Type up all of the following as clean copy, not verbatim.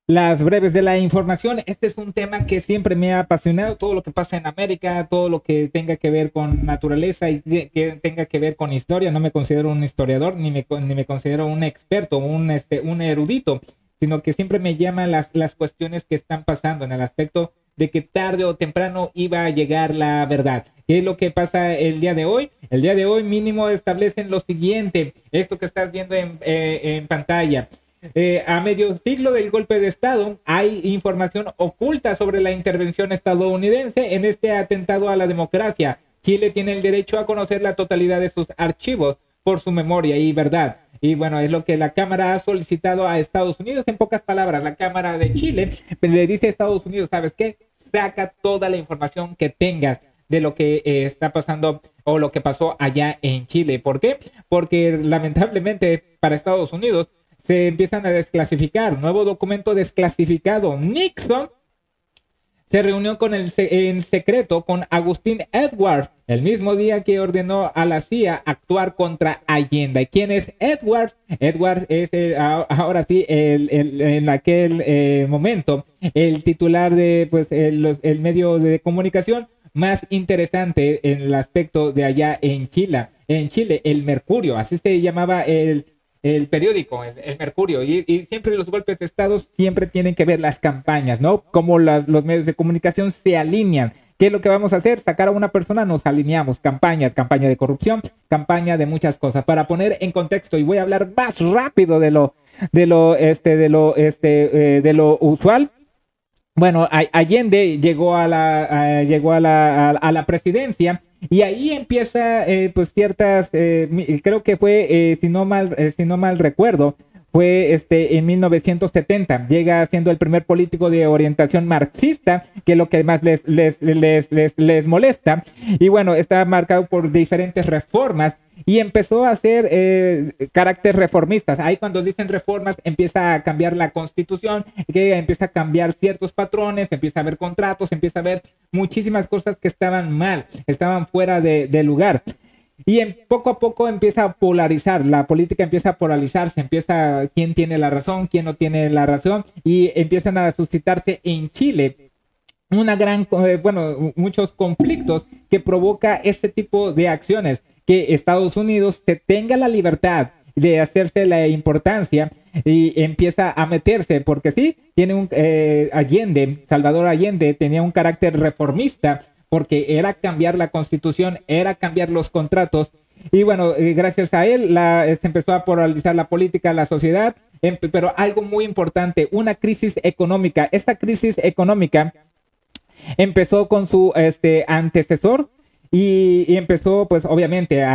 Las breves de la información. Este es un tema que siempre me ha apasionado, todo lo que pasa en América, todo lo que tenga que ver con naturaleza y que tenga que ver con historia. No me considero un historiador, ni me considero un experto, un erudito, sino que siempre me llaman las cuestiones que están pasando en el aspecto de que tarde o temprano iba a llegar la verdad. ¿Qué es lo que pasa el día de hoy? El día de hoy mínimo establecen lo siguiente, esto que estás viendo en pantalla. A medio siglo del golpe de Estado, hay información oculta sobre la intervención estadounidense en este atentado a la democracia. Chile tiene el derecho a conocer la totalidad de sus archivos por su memoria y verdad. Y bueno, es lo que la Cámara ha solicitado a Estados Unidos. En pocas palabras, la Cámara de Chile le dice a Estados Unidos, ¿sabes qué? Saca toda la información que tengas de lo que está pasando o lo que pasó allá en Chile. ¿Por qué? Porque lamentablemente para Estados Unidos se empiezan a desclasificar. Nuevo documento desclasificado. Nixon se reunió en secreto con Agustín Edwards el mismo día que ordenó a la CIA actuar contra Allende. ¿Quién es Edwards? Edwards es ahora sí en aquel momento el titular de pues el medio de comunicación más interesante en el aspecto de allá en Chile. En Chile, el Mercurio, así se llamaba el periódico, el Mercurio, y siempre los golpes de Estado siempre tienen que ver las campañas, ¿no? Cómo los medios de comunicación se alinean. ¿Qué es lo que vamos a hacer? Sacar a una persona, nos alineamos. Campañas, campaña de corrupción, campaña de muchas cosas. Para poner en contexto, y voy a hablar más rápido de lo usual. Bueno, Allende llegó a la presidencia y ahí empieza pues ciertas, creo que fue, si no mal recuerdo, fue en 1970, llega siendo el primer político de orientación marxista, que es lo que más les molesta, y bueno, está marcado por diferentes reformas y empezó a hacer carácter reformistas. Ahí cuando dicen reformas empieza a cambiar la constitución, que empieza a cambiar ciertos patrones, empieza a haber contratos, empieza a haber muchísimas cosas que estaban mal, estaban fuera de lugar. Y poco a poco empieza a polarizar, la política empieza a polarizarse, empieza quién tiene la razón, quién no tiene la razón, y empiezan a suscitarse en Chile muchos conflictos que provoca este tipo de acciones, que Estados Unidos se tenga la libertad de hacerse la importancia y empieza a meterse, porque sí, tiene Allende, Salvador Allende tenía un carácter reformista, porque era cambiar la constitución, era cambiar los contratos, y bueno, gracias a él se empezó a polarizar la política, la sociedad, pero algo muy importante, una crisis económica. Esta crisis económica empezó con su antecesor y empezó pues obviamente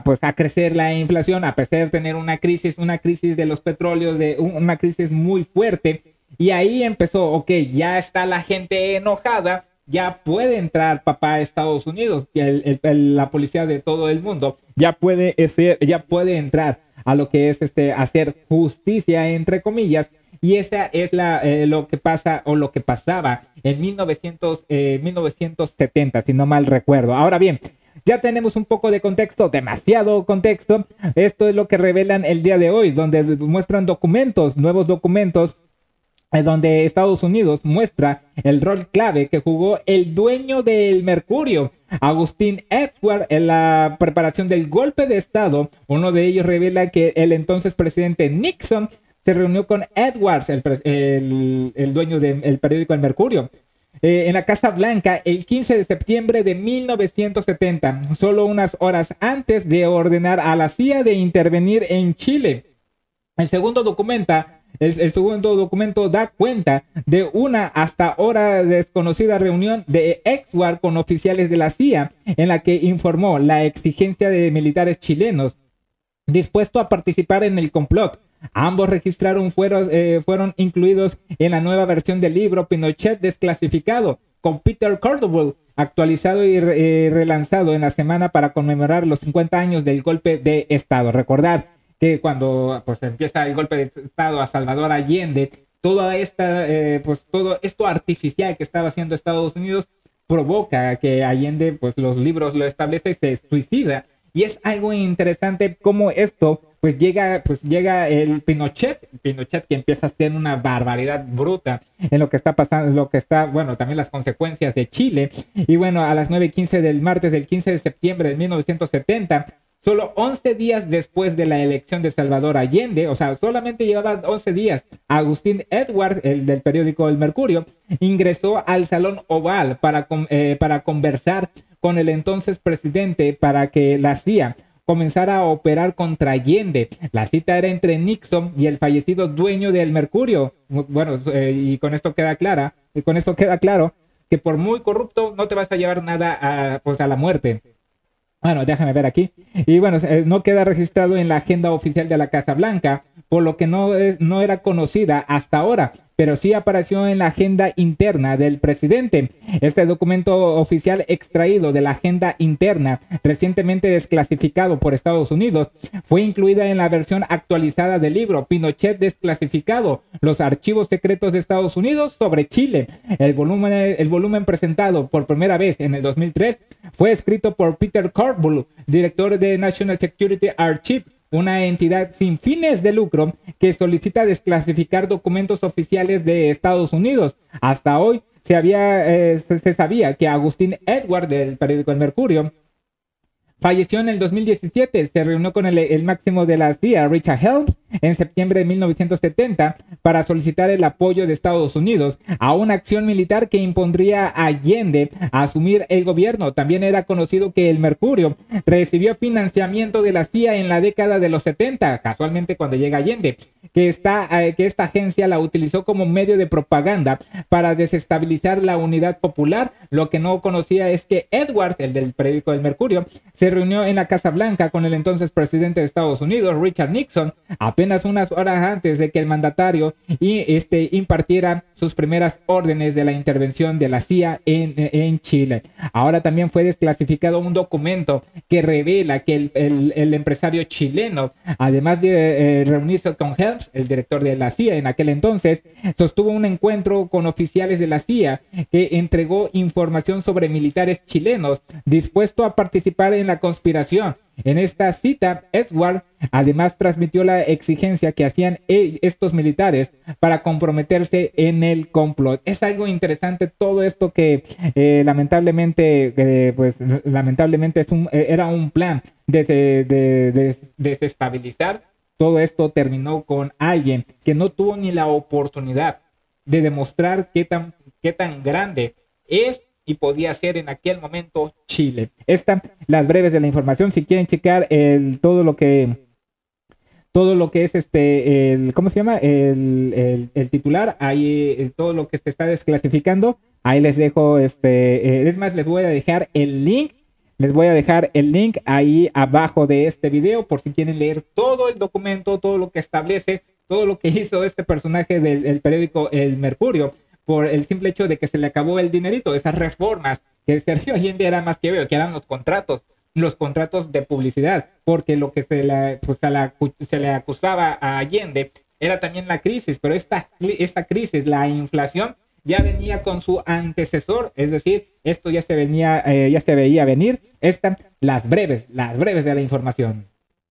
pues, a crecer la inflación, a pesar de tener una crisis de los petróleos, una crisis muy fuerte, y ahí empezó, ok, ya está la gente enojada, ya puede entrar papá a Estados Unidos, la policía de todo el mundo ya puede entrar a lo que es hacer justicia entre comillas. Y esa es lo que pasa o lo que pasaba en 1970, si no mal recuerdo. Ahora bien, ya tenemos un poco de contexto, demasiado contexto. Esto es lo que revelan el día de hoy, donde muestran documentos, nuevos documentos, donde Estados Unidos muestra el rol clave que jugó el dueño del Mercurio, Agustín Edwards, en la preparación del golpe de Estado. Uno de ellos revela que el entonces presidente Nixon se reunió con Edwards, el dueño del periódico El Mercurio, en la Casa Blanca el 15 de septiembre de 1970, solo unas horas antes de ordenar a la CIA de intervenir en Chile. El segundo documento da cuenta de una hasta ahora desconocida reunión de Edwards con oficiales de la CIA, en la que informó la exigencia de militares chilenos dispuestos a participar en el complot. Ambos fueron incluidos en la nueva versión del libro Pinochet desclasificado, con Peter Cordwell, actualizado y relanzado en la semana para conmemorar los 50 años del golpe de Estado. Recordar que cuando pues, empieza el golpe de Estado a Salvador Allende, todo esto artificial que estaba haciendo Estados Unidos provoca que Allende, pues los libros lo establece y se suicida. Y es algo interesante cómo esto pues llega el Pinochet que empieza a hacer una barbaridad bruta en lo que está pasando, lo que está, bueno, también las consecuencias de Chile. Y bueno, a las 9:15 del martes del 15 de septiembre de 1970, solo 11 días después de la elección de Salvador Allende, o sea, solamente llevaba 11 días, Agustín Edwards, el del periódico El Mercurio, ingresó al Salón Oval para conversar con el entonces presidente para que la CIA comenzara a operar contra Allende. La cita era entre Nixon y el fallecido dueño del Mercurio. Bueno, y con esto queda claro que por muy corrupto no te vas a llevar nada pues a la muerte. Bueno, déjame ver aquí. Y bueno, no queda registrado en la agenda oficial de la Casa Blanca, por lo que no era conocida hasta ahora, pero sí apareció en la agenda interna del presidente. Este documento oficial extraído de la agenda interna, recientemente desclasificado por Estados Unidos, fue incluida en la versión actualizada del libro Pinochet desclasificado, los archivos secretos de Estados Unidos sobre Chile. El volumen presentado por primera vez en el 2003 fue escrito por Peter Carbull, director de National Security Archive, una entidad sin fines de lucro que solicita desclasificar documentos oficiales de Estados Unidos. Hasta hoy se sabía que Agustín Edwards, del periódico El Mercurio, falleció en el 2017. Se reunió con el máximo de la CIA, Richard Helms, en septiembre de 1970 para solicitar el apoyo de Estados Unidos a una acción militar que impondría a Allende a asumir el gobierno. También era conocido que el Mercurio recibió financiamiento de la CIA en la década de los 70, casualmente cuando llega Allende, que esta agencia la utilizó como medio de propaganda para desestabilizar la unidad popular. Lo que no conocía es que Edwards, el del periódico El Mercurio, se reunió en la Casa Blanca con el entonces presidente de Estados Unidos, Richard Nixon, apenas unas horas antes de que el mandatario impartiera sus primeras órdenes de la intervención de la CIA en Chile. Ahora también fue desclasificado un documento que revela que el empresario chileno, además de reunirse con Helms, el director de la CIA en aquel entonces, sostuvo un encuentro con oficiales de la CIA que entregó información sobre militares chilenos dispuestos a participar en la conspiración. En esta cita, Edwards además transmitió la exigencia que hacían estos militares para comprometerse en el complot. Es algo interesante todo esto que lamentablemente era un plan de desestabilizar. Todo esto terminó con alguien que no tuvo ni la oportunidad de demostrar qué tan grande es y podía ser en aquel momento Chile. Las breves de la información. Si quieren checar todo lo que es ¿cómo se llama? El titular, ahí todo lo que se está desclasificando, ahí les dejo es más, les voy a dejar el link. Les voy a dejar el link ahí abajo de este video por si quieren leer todo el documento, todo lo que establece, todo lo que hizo este personaje del periódico El Mercurio, por el simple hecho de que se le acabó el dinerito, esas reformas que Sergio Allende era más que veo, que eran los contratos de publicidad, porque lo que se le acusaba a Allende era también la crisis, pero esta crisis, la inflación, ya venía con su antecesor, es decir, esto ya se veía venir. Las breves de la información.